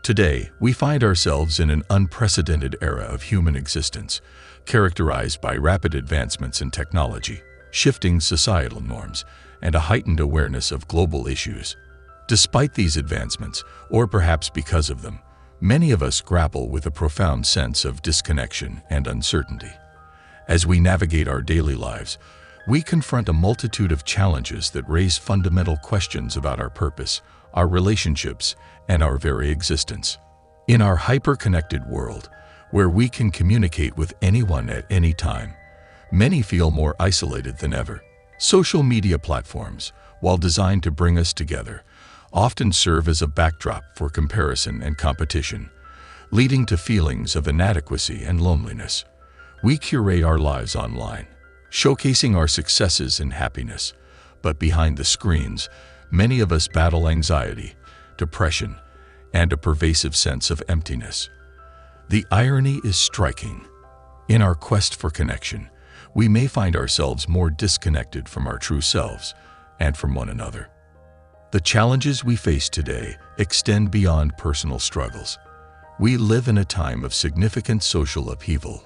Today, we find ourselves in an unprecedented era of human existence, characterized by rapid advancements in technology, shifting societal norms, and a heightened awareness of global issues. Despite these advancements, or perhaps because of them, many of us grapple with a profound sense of disconnection and uncertainty. As we navigate our daily lives, we confront a multitude of challenges that raise fundamental questions about our purpose, our relationships, and our very existence. In our hyper-connected world, where we can communicate with anyone at any time, many feel more isolated than ever. Social media platforms, while designed to bring us together, often serve as a backdrop for comparison and competition, leading to feelings of inadequacy and loneliness. We curate our lives online, showcasing our successes and happiness, but behind the screens, many of us battle anxiety, depression, and a pervasive sense of emptiness. The irony is striking. In our quest for connection, we may find ourselves more disconnected from our true selves and from one another. The challenges we face today extend beyond personal struggles. We live in a time of significant social upheaval.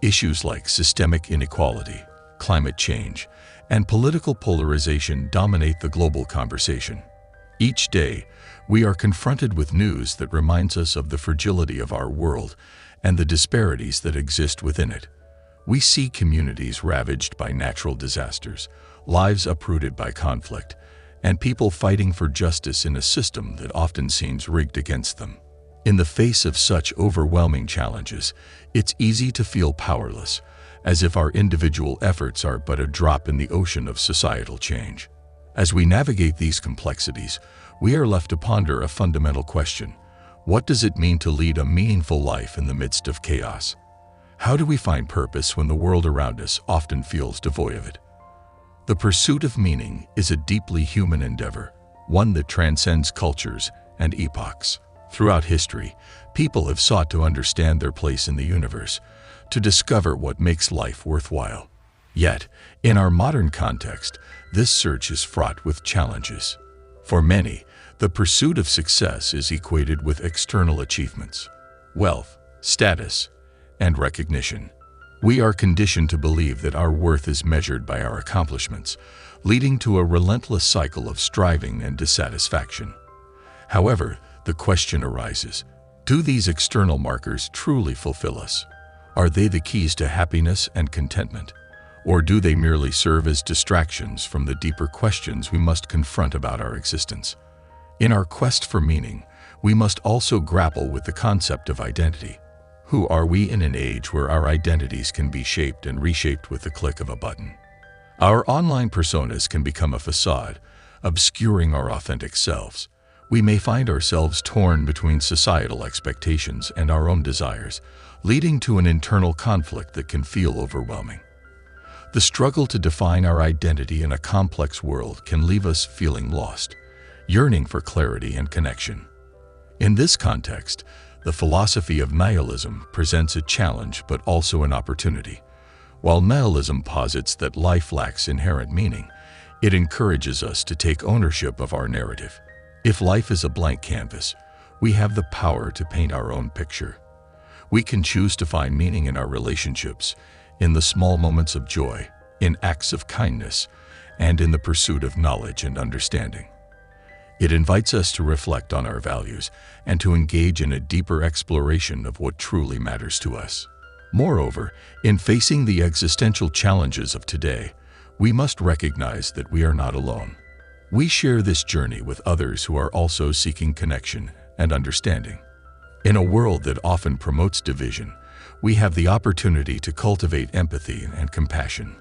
Issues like systemic inequality, climate change, and political polarization dominate the global conversation. Each day, we are confronted with news that reminds us of the fragility of our world and the disparities that exist within it. We see communities ravaged by natural disasters, lives uprooted by conflict, and people fighting for justice in a system that often seems rigged against them. In the face of such overwhelming challenges, it's easy to feel powerless, as if our individual efforts are but a drop in the ocean of societal change. As we navigate these complexities, we are left to ponder a fundamental question: what does it mean to lead a meaningful life in the midst of chaos? How do we find purpose when the world around us often feels devoid of it? The pursuit of meaning is a deeply human endeavor, one that transcends cultures and epochs. Throughout history, people have sought to understand their place in the universe, to discover what makes life worthwhile. Yet, in our modern context, this search is fraught with challenges. For many, the pursuit of success is equated with external achievements, wealth, status, and recognition. We are conditioned to believe that our worth is measured by our accomplishments, leading to a relentless cycle of striving and dissatisfaction. However, the question arises: do these external markers truly fulfill us? Are they the keys to happiness and contentment? Or do they merely serve as distractions from the deeper questions we must confront about our existence? In our quest for meaning, we must also grapple with the concept of identity. Who are we in an age where our identities can be shaped and reshaped with the click of a button? Our online personas can become a facade, obscuring our authentic selves. We may find ourselves torn between societal expectations and our own desires, leading to an internal conflict that can feel overwhelming. The struggle to define our identity in a complex world can leave us feeling lost, yearning for clarity and connection. In this context, the philosophy of nihilism presents a challenge but also an opportunity. While nihilism posits that life lacks inherent meaning, it encourages us to take ownership of our narrative. If life is a blank canvas, we have the power to paint our own picture. We can choose to find meaning in our relationships, in the small moments of joy, in acts of kindness, and in the pursuit of knowledge and understanding. It invites us to reflect on our values and to engage in a deeper exploration of what truly matters to us. Moreover, in facing the existential challenges of today, we must recognize that we are not alone. We share this journey with others who are also seeking connection and understanding. In a world that often promotes division, we have the opportunity to cultivate empathy and compassion.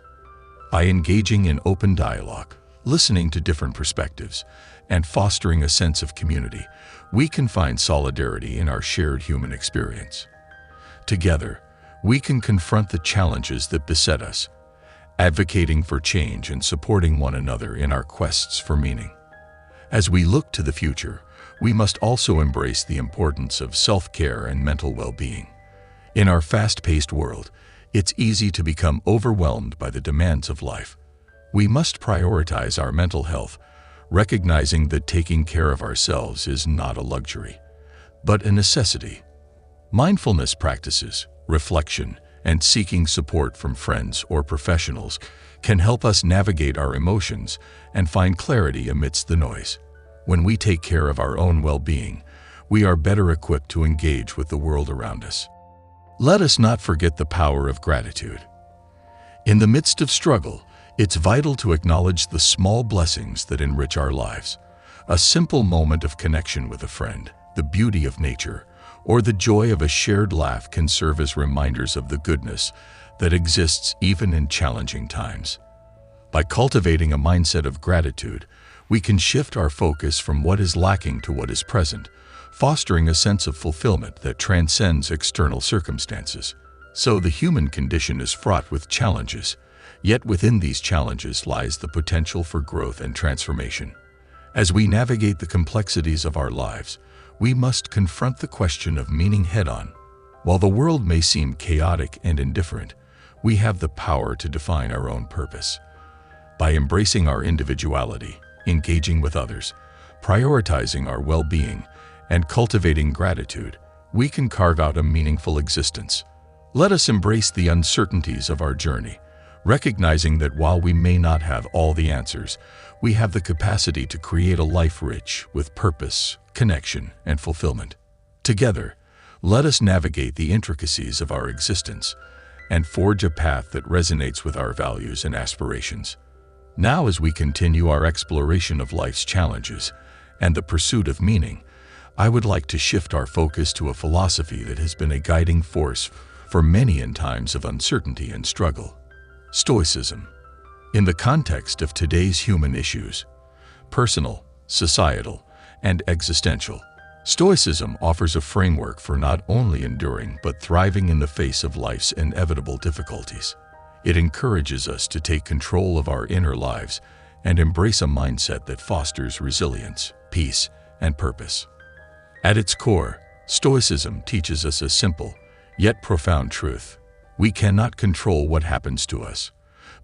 By engaging in open dialogue, listening to different perspectives, and fostering a sense of community, we can find solidarity in our shared human experience. Together, we can confront the challenges that beset us, advocating for change and supporting one another in our quests for meaning. As we look to the future, we must also embrace the importance of self-care and mental well-being. In our fast-paced world, it's easy to become overwhelmed by the demands of life. We must prioritize our mental health, recognizing that taking care of ourselves is not a luxury. but a necessity. Mindfulness practices, reflection, and seeking support from friends or professionals can help us navigate our emotions and find clarity amidst the noise. When we take care of our own well-being, we are better equipped to engage with the world around us. Let us not forget the power of gratitude. In the midst of struggle, it's vital to acknowledge the small blessings that enrich our lives. A simple moment of connection with a friend, the beauty of nature, or the joy of a shared laugh can serve as reminders of the goodness that exists even in challenging times. By cultivating a mindset of gratitude, we can shift our focus from what is lacking to what is present, fostering a sense of fulfillment that transcends external circumstances. So the human condition is fraught with challenges, yet within these challenges lies the potential for growth and transformation. As we navigate the complexities of our lives, we must confront the question of meaning head-on. While the world may seem chaotic and indifferent, we have the power to define our own purpose. By embracing our individuality, engaging with others, prioritizing our well-being, and cultivating gratitude, we can carve out a meaningful existence. Let us embrace the uncertainties of our journey, recognizing that while we may not have all the answers, we have the capacity to create a life rich with purpose, connection, and fulfillment. Together, let us navigate the intricacies of our existence and forge a path that resonates with our values and aspirations. Now, as we continue our exploration of life's challenges and the pursuit of meaning, I would like to shift our focus to a philosophy that has been a guiding force for many in times of uncertainty and struggle: Stoicism. In the context of today's human issues, personal, societal, and existential, Stoicism offers a framework for not only enduring but thriving in the face of life's inevitable difficulties. It encourages us to take control of our inner lives and embrace a mindset that fosters resilience, peace, and purpose. At its core, Stoicism teaches us a simple, yet profound truth. We cannot control what happens to us,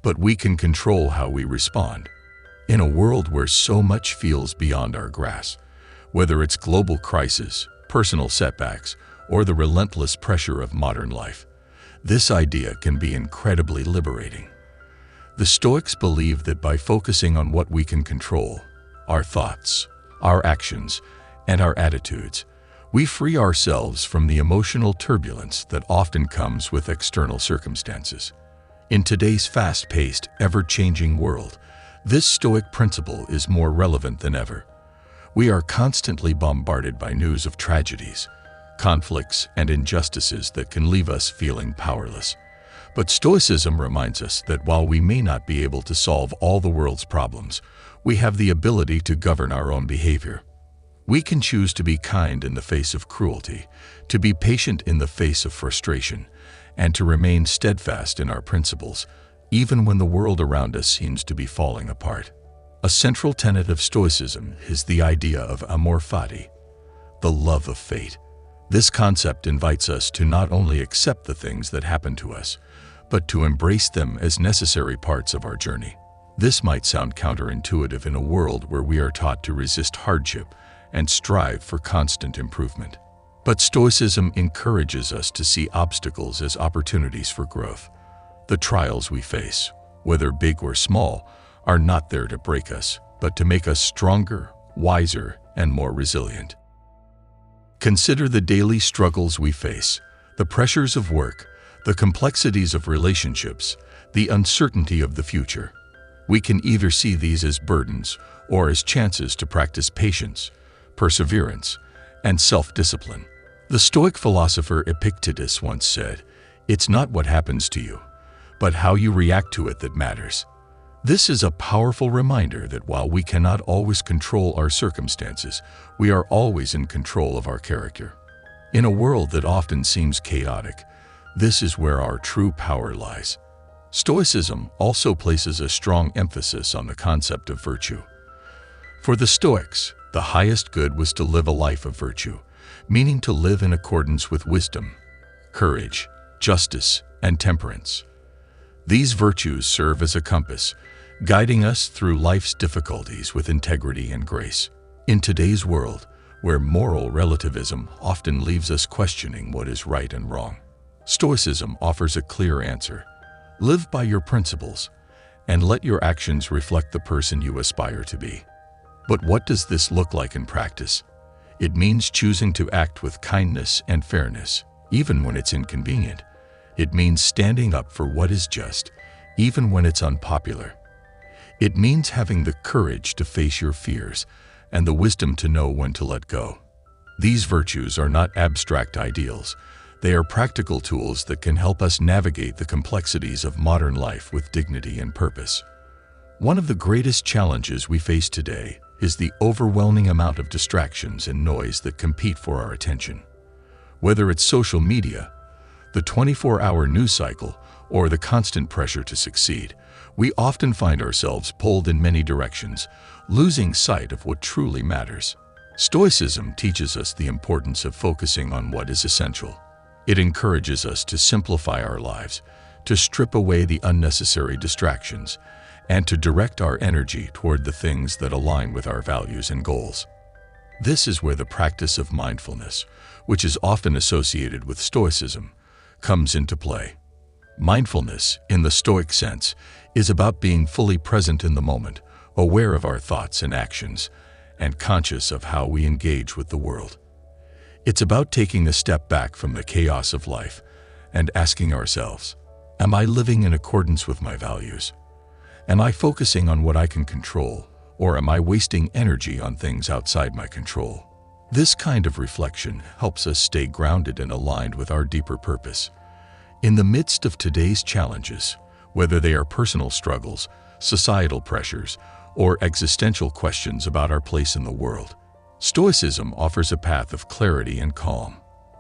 but we can control how we respond. In a world where so much feels beyond our grasp, whether it's global crisis, personal setbacks, or the relentless pressure of modern life, this idea can be incredibly liberating. The Stoics believe that by focusing on what we can control, our thoughts, our actions, and our attitudes, we free ourselves from the emotional turbulence that often comes with external circumstances. In today's fast-paced, ever-changing world, this Stoic principle is more relevant than ever. We are constantly bombarded by news of tragedies, conflicts, and injustices that can leave us feeling powerless. But Stoicism reminds us that while we may not be able to solve all the world's problems, we have the ability to govern our own behavior. We can choose to be kind in the face of cruelty, to be patient in the face of frustration, and to remain steadfast in our principles, even when the world around us seems to be falling apart. A central tenet of Stoicism is the idea of amor fati, the love of fate. This concept invites us to not only accept the things that happen to us, but to embrace them as necessary parts of our journey. This might sound counterintuitive in a world where we are taught to resist hardship and strive for constant improvement. But Stoicism encourages us to see obstacles as opportunities for growth. The trials we face, whether big or small, are not there to break us, but to make us stronger, wiser, and more resilient. Consider the daily struggles we face, the pressures of work, the complexities of relationships, the uncertainty of the future. We can either see these as burdens or as chances to practice patience, perseverance, and self-discipline. The Stoic philosopher Epictetus once said, "It's not what happens to you, but how you react to it that matters." This is a powerful reminder that while we cannot always control our circumstances, we are always in control of our character. In a world that often seems chaotic, this is where our true power lies. Stoicism also places a strong emphasis on the concept of virtue. For the Stoics, the highest good was to live a life of virtue, meaning to live in accordance with wisdom, courage, justice, and temperance. These virtues serve as a compass, guiding us through life's difficulties with integrity and grace. In today's world, where moral relativism often leaves us questioning what is right and wrong. Stoicism offers a clear answer. Live by your principles, and let your actions reflect the person you aspire to be. But what does this look like in practice? It means choosing to act with kindness and fairness, even when it's inconvenient. It means standing up for what is just, even when it's unpopular. It means having the courage to face your fears and the wisdom to know when to let go. These virtues are not abstract ideals. They are practical tools that can help us navigate the complexities of modern life with dignity and purpose. One of the greatest challenges we face today is the overwhelming amount of distractions and noise that compete for our attention. Whether it's social media, the 24-hour news cycle, or the constant pressure to succeed, we often find ourselves pulled in many directions, losing sight of what truly matters. Stoicism teaches us the importance of focusing on what is essential. It encourages us to simplify our lives, to strip away the unnecessary distractions, and to direct our energy toward the things that align with our values and goals. This is where the practice of mindfulness, which is often associated with Stoicism, comes into play. Mindfulness, in the Stoic sense, is about being fully present in the moment, aware of our thoughts and actions, and conscious of how we engage with the world. It's about taking a step back from the chaos of life and asking ourselves, am I living in accordance with my values? Am I focusing on what I can control, or am I wasting energy on things outside my control? This kind of reflection helps us stay grounded and aligned with our deeper purpose. In the midst of today's challenges, whether they are personal struggles, societal pressures, or existential questions about our place in the world, Stoicism offers a path of clarity and calm.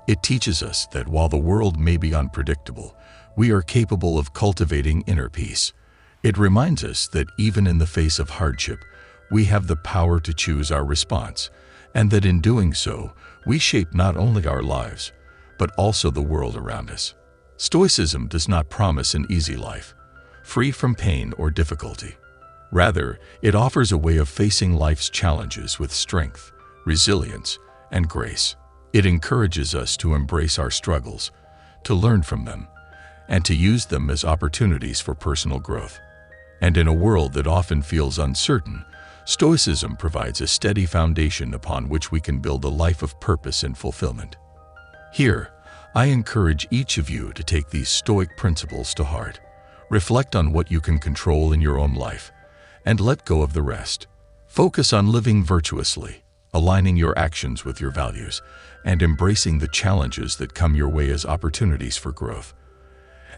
It teaches us that while the world may be unpredictable, we are capable of cultivating inner peace. It reminds us that even in the face of hardship, we have the power to choose our response, and that in doing so, we shape not only our lives, but also the world around us. Stoicism does not promise an easy life, free from pain or difficulty. Rather, it offers a way of facing life's challenges with strength, resilience, and grace. It encourages us to embrace our struggles, to learn from them, and to use them as opportunities for personal growth. And in a world that often feels uncertain, Stoicism provides a steady foundation upon which we can build a life of purpose and fulfillment. Here, I encourage each of you to take these Stoic principles to heart. Reflect on what you can control in your own life, and let go of the rest. Focus on living virtuously, aligning your actions with your values, and embracing the challenges that come your way as opportunities for growth.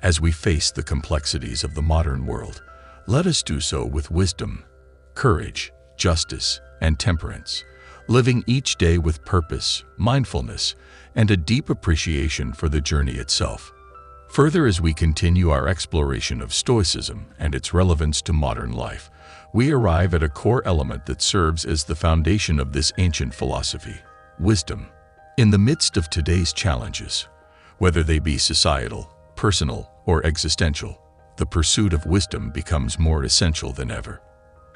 As we face the complexities of the modern world, let us do so with wisdom, courage, justice, and temperance, living each day with purpose, mindfulness, and a deep appreciation for the journey itself. Further, as we continue our exploration of Stoicism and its relevance to modern life, we arrive at a core element that serves as the foundation of this ancient philosophy: wisdom. In the midst of today's challenges, whether they be societal, personal, or existential, the pursuit of wisdom becomes more essential than ever.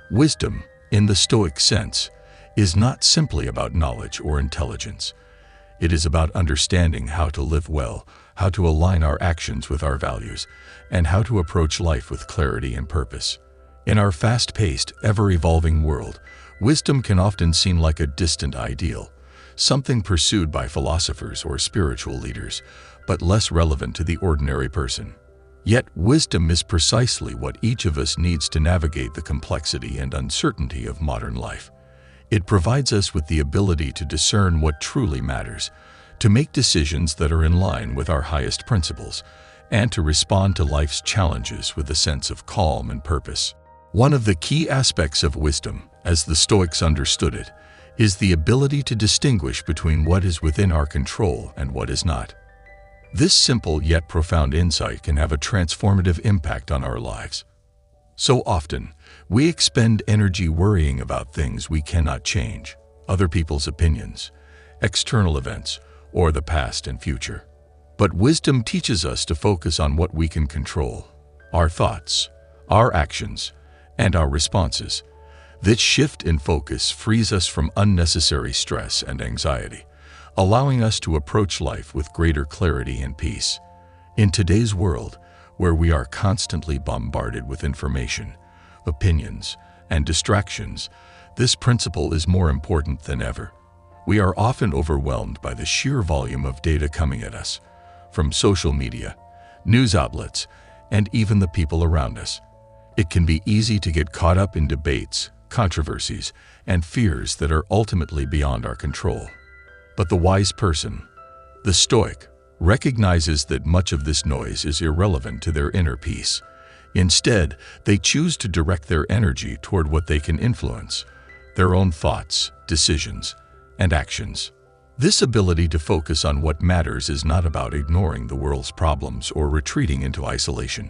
Wisdom, in the Stoic sense, is not simply about knowledge or intelligence. It is about understanding how to live well, how to align our actions with our values, and how to approach life with clarity and purpose. In our fast-paced, ever-evolving world, wisdom can often seem like a distant ideal, something pursued by philosophers or spiritual leaders, but less relevant to the ordinary person. Yet, wisdom is precisely what each of us needs to navigate the complexity and uncertainty of modern life. It provides us with the ability to discern what truly matters, to make decisions that are in line with our highest principles, and to respond to life's challenges with a sense of calm and purpose. One of the key aspects of wisdom, as the Stoics understood it, is the ability to distinguish between what is within our control and what is not. This simple yet profound insight can have a transformative impact on our lives. So often, we expend energy worrying about things we cannot change, other people's opinions, external events, or the past and future. But wisdom teaches us to focus on what we can control: our thoughts, our actions, and our responses. This shift in focus frees us from unnecessary stress and anxiety, allowing us to approach life with greater clarity and peace. In today's world, where we are constantly bombarded with information, opinions, and distractions, this principle is more important than ever. We are often overwhelmed by the sheer volume of data coming at us, from social media, news outlets, and even the people around us. It can be easy to get caught up in debates, controversies, and fears that are ultimately beyond our control. But the wise person, the Stoic, recognizes that much of this noise is irrelevant to their inner peace. Instead, they choose to direct their energy toward what they can influence, their own thoughts, decisions, and actions. This ability to focus on what matters is not about ignoring the world's problems or retreating into isolation.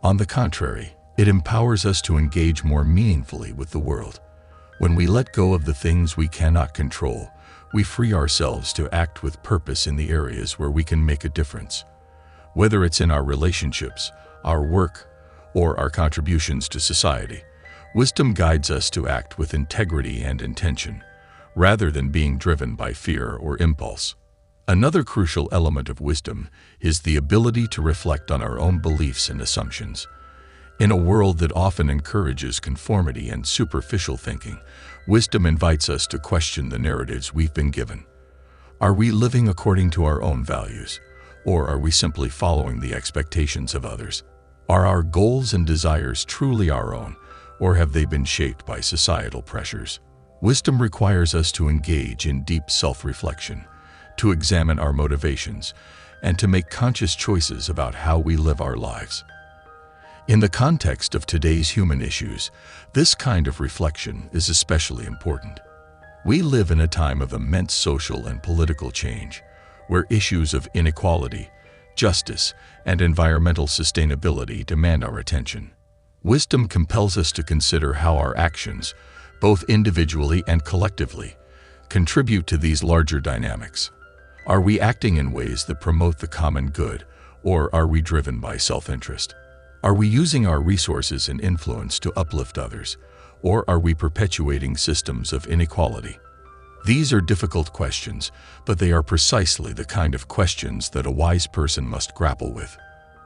On the contrary, it empowers us to engage more meaningfully with the world. When we let go of the things we cannot control, we free ourselves to act with purpose in the areas where we can make a difference. Whether it's in our relationships, our work, or our contributions to society, wisdom guides us to act with integrity and intention, rather than being driven by fear or impulse. Another crucial element of wisdom is the ability to reflect on our own beliefs and assumptions. In a world that often encourages conformity and superficial thinking, wisdom invites us to question the narratives we've been given. Are we living according to our own values, or are we simply following the expectations of others? Are our goals and desires truly our own, or have they been shaped by societal pressures? Wisdom requires us to engage in deep self-reflection, to examine our motivations, and to make conscious choices about how we live our lives. In the context of today's human issues, this kind of reflection is especially important. We live in a time of immense social and political change, where issues of inequality, justice, and environmental sustainability demand our attention. Wisdom compels us to consider how our actions, both individually and collectively, contribute to these larger dynamics. Are we acting in ways that promote the common good, or are we driven by self-interest? Are we using our resources and influence to uplift others, or are we perpetuating systems of inequality? These are difficult questions, but they are precisely the kind of questions that a wise person must grapple with.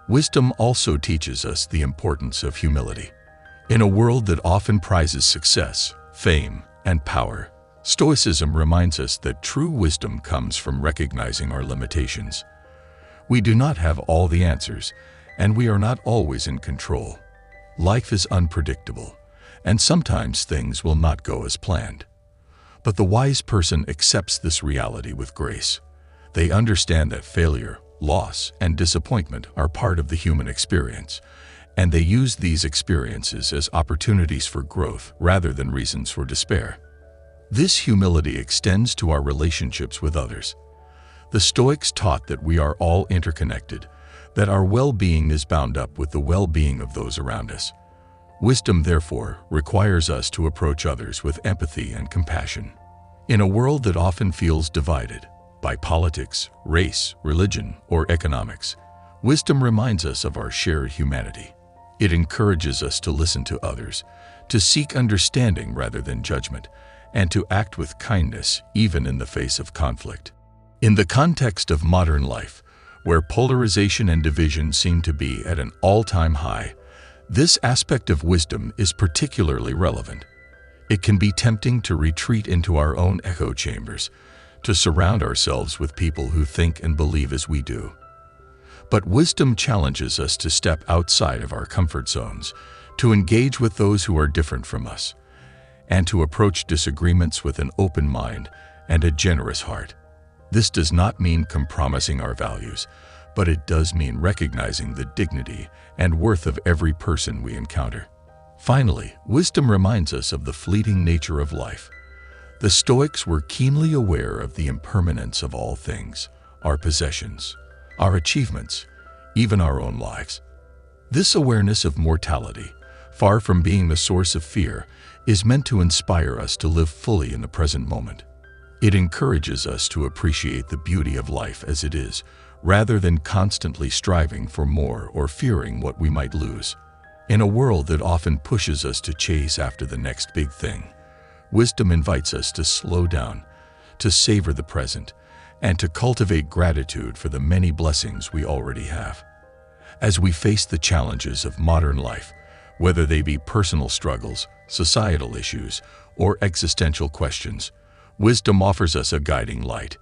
Wisdom also teaches us the importance of humility. In a world that often prizes success, fame, and power, Stoicism reminds us that true wisdom comes from recognizing our limitations. We do not have all the answers, and we are not always in control. Life is unpredictable, and sometimes things will not go as planned. But the wise person accepts this reality with grace. They understand that failure, loss, and disappointment are part of the human experience, and they use these experiences as opportunities for growth rather than reasons for despair. This humility extends to our relationships with others. The Stoics taught that we are all interconnected, that our well-being is bound up with the well-being of those around us. Wisdom, therefore, requires us to approach others with empathy and compassion. In a world that often feels divided by politics, race, religion, or economics, wisdom reminds us of our shared humanity. It encourages us to listen to others, to seek understanding rather than judgment, and to act with kindness even in the face of conflict. In the context of modern life, where polarization and division seem to be at an all-time high, this aspect of wisdom is particularly relevant. It can be tempting to retreat into our own echo chambers, to surround ourselves with people who think and believe as we do. But wisdom challenges us to step outside of our comfort zones, to engage with those who are different from us, and to approach disagreements with an open mind and a generous heart. This does not mean compromising our values, but it does mean recognizing the dignity and worth of every person we encounter. Finally, wisdom reminds us of the fleeting nature of life. The Stoics were keenly aware of the impermanence of all things, our possessions, our achievements, even our own lives. This awareness of mortality, far from being the source of fear, is meant to inspire us to live fully in the present moment. It encourages us to appreciate the beauty of life as it is, rather than constantly striving for more or fearing what we might lose. In a world that often pushes us to chase after the next big thing, wisdom invites us to slow down, to savor the present, and to cultivate gratitude for the many blessings we already have. As we face the challenges of modern life, whether they be personal struggles, societal issues, or existential questions, wisdom offers us a guiding light.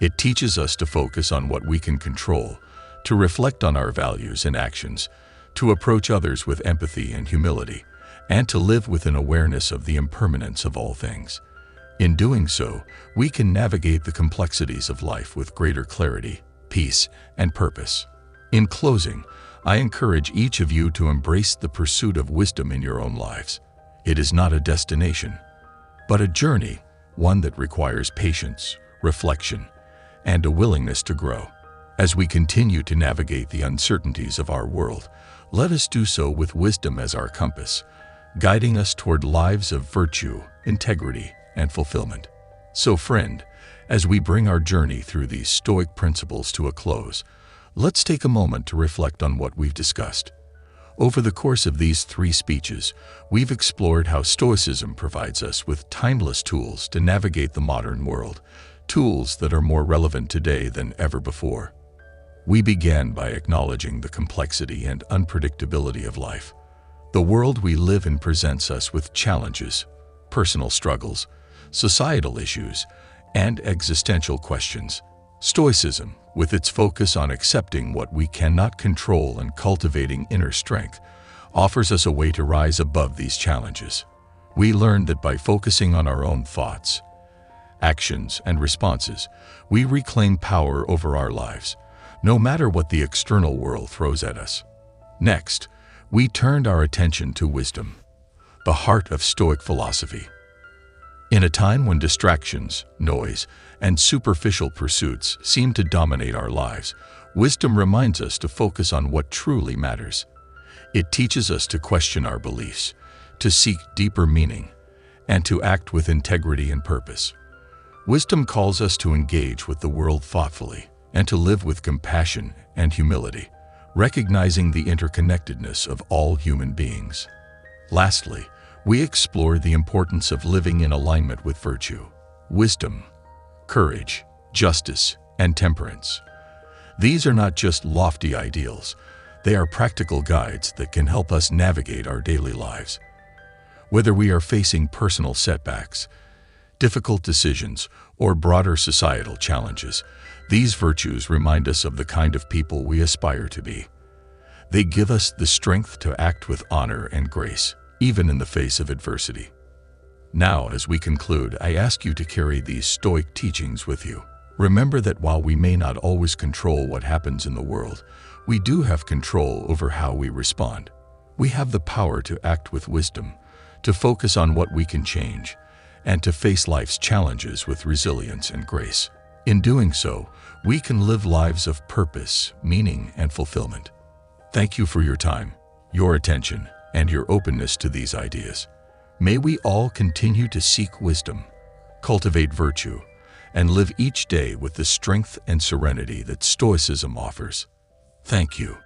It teaches us to focus on what we can control, to reflect on our values and actions, to approach others with empathy and humility, and to live with an awareness of the impermanence of all things. In doing so, we can navigate the complexities of life with greater clarity, peace, and purpose. In closing, I encourage each of you to embrace the pursuit of wisdom in your own lives. It is not a destination, but a journey, one that requires patience, reflection, and a willingness to grow. As we continue to navigate the uncertainties of our world, let us do so with wisdom as our compass, guiding us toward lives of virtue, integrity, and fulfillment. So, friend, as we bring our journey through these Stoic principles to a close, let's take a moment to reflect on what we've discussed. Over the course of these 3 speeches, we've explored how Stoicism provides us with timeless tools to navigate the modern world, tools that are more relevant today than ever before. We began by acknowledging the complexity and unpredictability of life. The world we live in presents us with challenges, personal struggles, societal issues, and existential questions. Stoicism, with its focus on accepting what we cannot control and cultivating inner strength, offers us a way to rise above these challenges. We learned that by focusing on our own thoughts, actions, and responses, we reclaim power over our lives, no matter what the external world throws at us. Next, we turned our attention to wisdom, the heart of Stoic philosophy. In a time when distractions, noise, and superficial pursuits seem to dominate our lives, wisdom reminds us to focus on what truly matters. It teaches us to question our beliefs, to seek deeper meaning, and to act with integrity and purpose. Wisdom calls us to engage with the world thoughtfully and to live with compassion and humility, recognizing the interconnectedness of all human beings. Lastly, we explore the importance of living in alignment with virtue, wisdom, courage, justice, and temperance. These are not just lofty ideals, they are practical guides that can help us navigate our daily lives. Whether we are facing personal setbacks, difficult decisions, or broader societal challenges, these virtues remind us of the kind of people we aspire to be. They give us the strength to act with honor and grace, even in the face of adversity. Now, as we conclude, I ask you to carry these Stoic teachings with you. Remember that while we may not always control what happens in the world, we do have control over how we respond. We have the power to act with wisdom, to focus on what we can change, and to face life's challenges with resilience and grace. In doing so, we can live lives of purpose, meaning, and fulfillment. Thank you for your time, your attention, and your openness to these ideas. May we all continue to seek wisdom, cultivate virtue, and live each day with the strength and serenity that Stoicism offers. Thank you.